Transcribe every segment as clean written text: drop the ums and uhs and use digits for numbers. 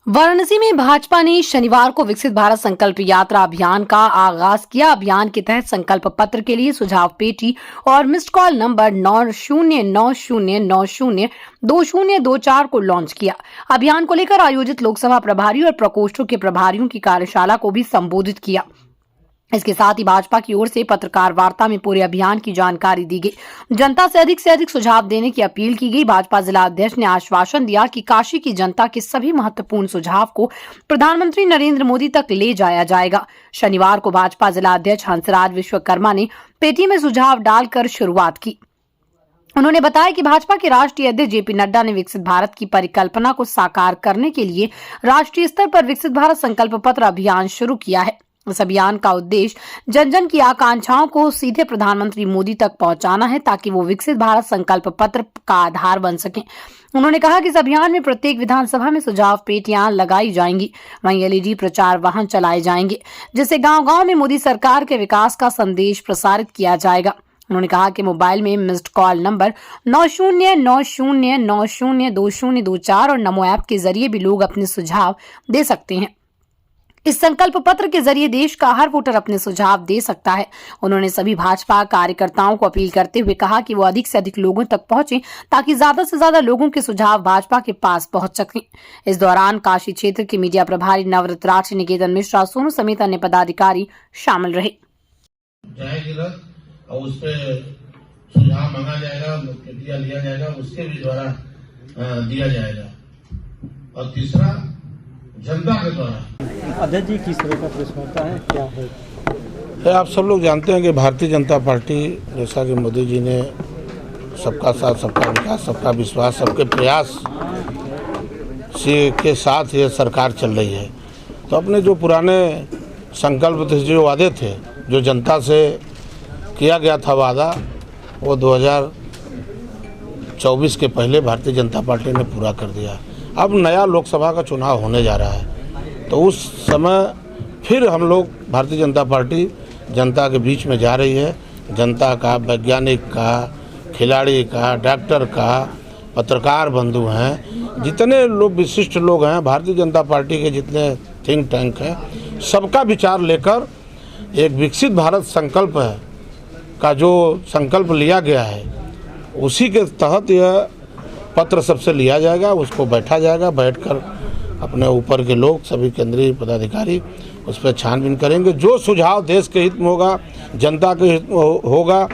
वाराणसी में भाजपा ने शनिवार को विकसित भारत संकल्प यात्रा अभियान का आगाज किया। अभियान के तहत संकल्प पत्र के लिए सुझाव पेटी और मिस्ड कॉल नंबर 9090902024 को लॉन्च किया। अभियान को लेकर आयोजित लोकसभा प्रभारी और प्रकोष्ठों के प्रभारियों की कार्यशाला को भी संबोधित किया। इसके साथ ही भाजपा की ओर से पत्रकार वार्ता में पूरे अभियान की जानकारी दी गई। जनता से अधिक सुझाव देने की अपील की गई। भाजपा जिला अध्यक्ष ने आश्वासन दिया कि काशी की जनता के सभी महत्वपूर्ण सुझाव को प्रधानमंत्री नरेंद्र मोदी तक ले जाया जाएगा। शनिवार को भाजपा जिला अध्यक्ष हंसराज विश्वकर्मा ने पेटी में सुझाव डालकर शुरुआत की। उन्होंने बताया कि भाजपा के राष्ट्रीय अध्यक्ष जेपी नड्डा ने विकसित भारत की परिकल्पना को साकार करने के लिए राष्ट्रीय स्तर पर विकसित भारत संकल्प पत्र अभियान शुरू किया है। इस अभियान का उद्देश्य जन जन की आकांक्षाओं को सीधे प्रधानमंत्री मोदी तक पहुंचाना है, ताकि वो विकसित भारत संकल्प पत्र का आधार बन सकें। उन्होंने कहा कि इस अभियान में प्रत्येक विधानसभा में सुझाव पेटियां लगाई जाएंगी, वहीं एलईडी प्रचार वाहन चलाए जाएंगे, जिससे गांव-गांव में मोदी सरकार के विकास का संदेश प्रसारित किया जाएगा। उन्होंने कहा कि मोबाइल में मिस्ड कॉल नंबर 9090902024 और नमो ऐप के जरिए भी लोग अपने सुझाव दे सकते हैं। इस संकल्प पत्र के जरिए देश का हर वोटर अपने सुझाव दे सकता है। उन्होंने सभी भाजपा कार्यकर्ताओं को अपील करते हुए कहा कि वो अधिक से अधिक लोगों तक पहुंचे, ताकि ज्यादा से ज्यादा लोगों के सुझाव भाजपा के पास पहुंच सकें। इस दौरान काशी क्षेत्र के मीडिया प्रभारी नवरत राज, निकेतन मिश्रा, सोनू समेत अन्य पदाधिकारी शामिल रहे। और उस पे सुझाव मांगा जाएगा, लिया जाएगा, उसके भी द्वारा दिया जाएगा। और तीसरा, जनता के द्वारा। अध्यक्ष जी, किस तरह का प्रश्न होता है, क्या है? आप सब लोग जानते हैं कि भारतीय जनता पार्टी, जैसा कि मोदी जी ने सबका साथ, सबका विकास, सबका विश्वास, सबके प्रयास के साथ ये सरकार चल रही है। तो अपने जो पुराने संकल्प थे, जो वादे थे, जो जनता से किया गया था वादा, वो 2024 के पहले भारतीय जनता पार्टी ने पूरा कर दिया। अब नया लोकसभा का चुनाव होने जा रहा है, तो उस समय फिर हम लोग भारतीय जनता पार्टी जनता के बीच में जा रही है। जनता का, वैज्ञानिक का, खिलाड़ी का, डॉक्टर का, पत्रकार बंधु हैं, जितने लोग विशिष्ट लोग हैं, भारतीय जनता पार्टी के जितने थिंक टैंक हैं, सबका विचार लेकर एक विकसित भारत संकल्प है का जो संकल्प लिया गया है, उसी के तहत यह पत्र सबसे लिया जाएगा, उसको बैठा जाएगा। बैठकर अपने ऊपर के लोग, सभी केंद्रीय पदाधिकारी उस पर छानबीन करेंगे। जो सुझाव देश के हित में होगा, जनता के हित में होगा,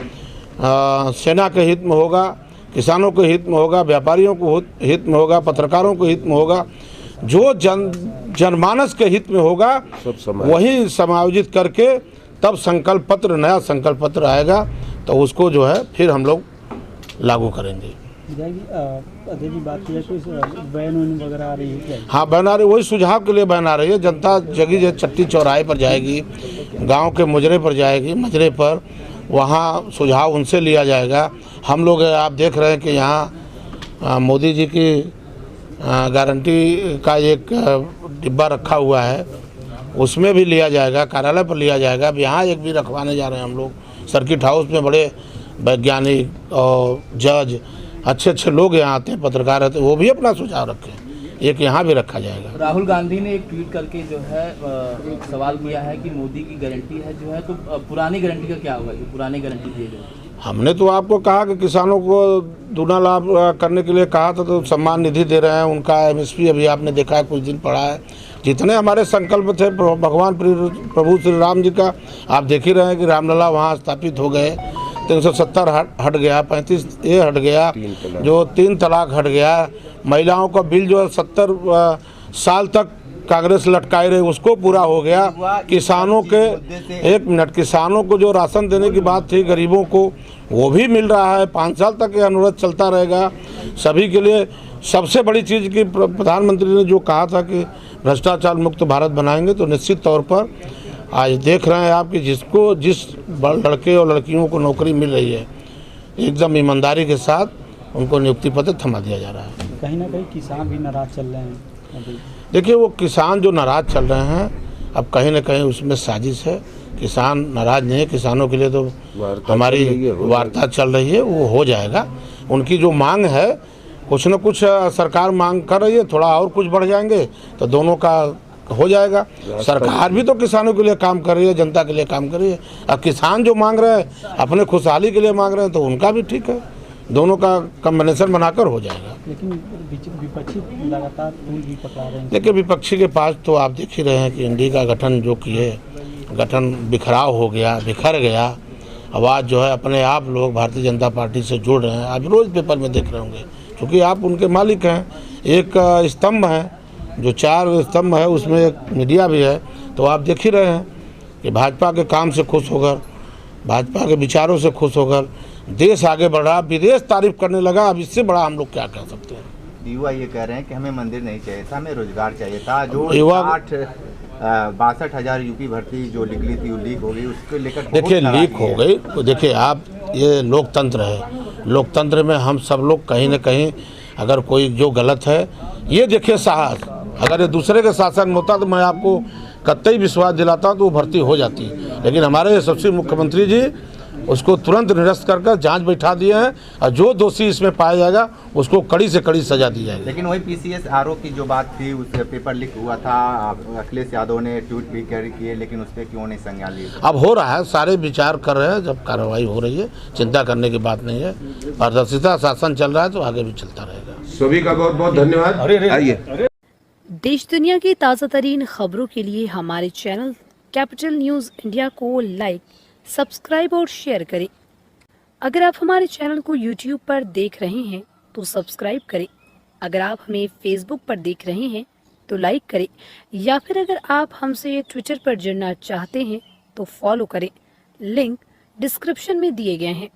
सेना के हित में होगा, किसानों के हित में होगा, व्यापारियों को हित में होगा, पत्रकारों के हित में होगा, जो जनमानस के हित में होगा, वही समायोजित करके तब संकल्प पत्र, नया संकल्प पत्र आएगा, तो उसको जो है फिर हम लोग लागू करेंगे। अध्यक्ष जी, बात की जाए तो बैन वगैरह आ रही है क्या? हाँ, बैन आ रही है, वही सुझाव के लिए बैन आ रही है। जनता जगह चट्टी चौराहे पर जाएगी, गांव के मुजरे पर जाएगी, मजरे पर, वहाँ सुझाव उनसे लिया जाएगा। हम लोग, आप देख रहे हैं कि यहाँ मोदी जी की गारंटी का एक डिब्बा रखा हुआ है, उसमें भी लिया जाएगा, कार्यालय पर लिया जाएगा। अब यहाँ एक भी रखवाने जा रहे हैं हम लोग। सर्किट हाउस में बड़े वैज्ञानिक और जज, अच्छे लोग यहाँ आते हैं, पत्रकार आते हैं, वो भी अपना सुझाव रखें। एक यहाँ भी रखा जाएगा। राहुल गांधी ने एक ट्वीट करके जो है एक सवाल किया है कि मोदी की गारंटी है जो है, तो पुरानी गारंटी का क्या होगा, जो पुरानी गारंटी दिए गए? हमने तो आपको कहा कि किसानों को दूना लाभ करने के लिए कहा था, तो सम्मान निधि दे रहे हैं, उनका MSP अभी आपने देखा है, कुछ दिन पड़ा है। जितने हमारे संकल्प थे भगवान प्रभु श्री राम जी का, आप देख ही रहे हैं कि रामलला वहाँ स्थापित हो गए। 370 हट गया, 35 ये हट गया, जो 3 तलाक हट गया। महिलाओं का बिल जो 70 साल तक कांग्रेस लटकाए रहे, उसको पूरा हो गया। किसानों के, एक मिनट, किसानों को जो राशन देने की बात थी गरीबों को, वो भी मिल रहा है। 5 साल तक ये अनुरोध चलता रहेगा सभी के लिए। सबसे बड़ी चीज़ की प्रधानमंत्री ने जो कहा था कि भ्रष्टाचार मुक्त भारत बनाएंगे, तो निश्चित तौर पर आज देख रहे हैं आप कि जिसको, जिस लड़के और लड़कियों को नौकरी मिल रही है, एकदम ईमानदारी के साथ उनको नियुक्ति पत्र थमा दिया जा रहा है। कहीं ना कहीं किसान भी नाराज चल रहे हैं। देखिए, वो किसान जो नाराज चल रहे हैं, अब कहीं ना कहीं उसमें साजिश है। किसान नाराज नहीं है, किसानों के लिए तो हमारी वार्ता चल रही है, वो हो जाएगा। उनकी जो मांग है कुछ न कुछ सरकार मांग कर रही है, थोड़ा और कुछ बढ़ जाएंगे तो दोनों का हो जाएगा। सरकार भी तो किसानों के लिए काम कर रही है, जनता के लिए काम कर रही है। अब किसान जो मांग रहे हैं अपने खुशहाली के लिए मांग रहे हैं तो उनका भी ठीक है, दोनों का कम्बिनेशन बनाकर हो जाएगा। लेकिन विपक्षी लगातार तूल भी पकड़ा रहे हैं। देखिए विपक्षी के पास तो आप देख ही रहे हैं कि इंडी का गठन जो किए, गठन बिखराव हो गया, बिखर गया। अब आज जो है अपने आप लोग भारतीय जनता पार्टी से जुड़ रहे हैं। आप रोज़ पेपर में देख रहे होंगे क्योंकि आप उनके मालिक हैं। एक स्तंभ है, जो 4 स्तंभ है उसमें एक मीडिया भी है। तो आप देख ही रहे हैं कि भाजपा के काम से खुश होकर, भाजपा के विचारों से खुश होकर देश आगे बढ़ा, विदेश तारीफ करने लगा। अब इससे बड़ा हम लोग क्या कर सकते हैं। युवा ये कह रहे हैं कि हमें मंदिर नहीं चाहिए था, हमें रोजगार चाहिए था। जो युवा 62,000 यूपी भर्ती जो निकली थी वो लीक हो गई, उसको लेकर देखिए लीक हो गई। तो देखिए आप, ये लोकतंत्र है, लोकतंत्र में हम सब लोग कहीं न कहीं अगर कोई जो गलत है, ये देखिए साहस, अगर ये दूसरे के शासन में होता तो मैं आपको कतई विश्वास दिलाता हूँ तो वो भर्ती हो जाती। लेकिन हमारे यशस्वी मुख्यमंत्री जी उसको तुरंत निरस्त कर जांच बैठा दिए हैं और जो दोषी इसमें पाया जाएगा उसको कड़ी से कड़ी सजा दी जाएगी। लेकिन वही PCS आरोप की जो बात थी, उस पेपर लीक हुआ था, अखिलेश यादव ने ट्वीट भी किए, लेकिन उस पर क्यों नहीं संज्ञान ली? अब हो रहा है, सारे विचार कर रहे हैं, जब कार्रवाई हो रही है चिंता करने की बात नहीं है। पारदर्शिता शासन चल रहा है तो आगे भी चलता रहेगा। सभी का बहुत बहुत धन्यवाद। आइए देश दुनिया की ताज़ा तरीन खबरों के लिए हमारे चैनल कैपिटल न्यूज़ इंडिया को लाइक, सब्सक्राइब और शेयर करें। अगर आप हमारे चैनल को YouTube पर देख रहे हैं तो सब्सक्राइब करें। अगर आप हमें Facebook पर देख रहे हैं तो लाइक करें, या फिर अगर आप हमसे ट्विटर पर जुड़ना चाहते हैं तो फॉलो करें। लिंक डिस्क्रिप्शन में दिए गए हैं।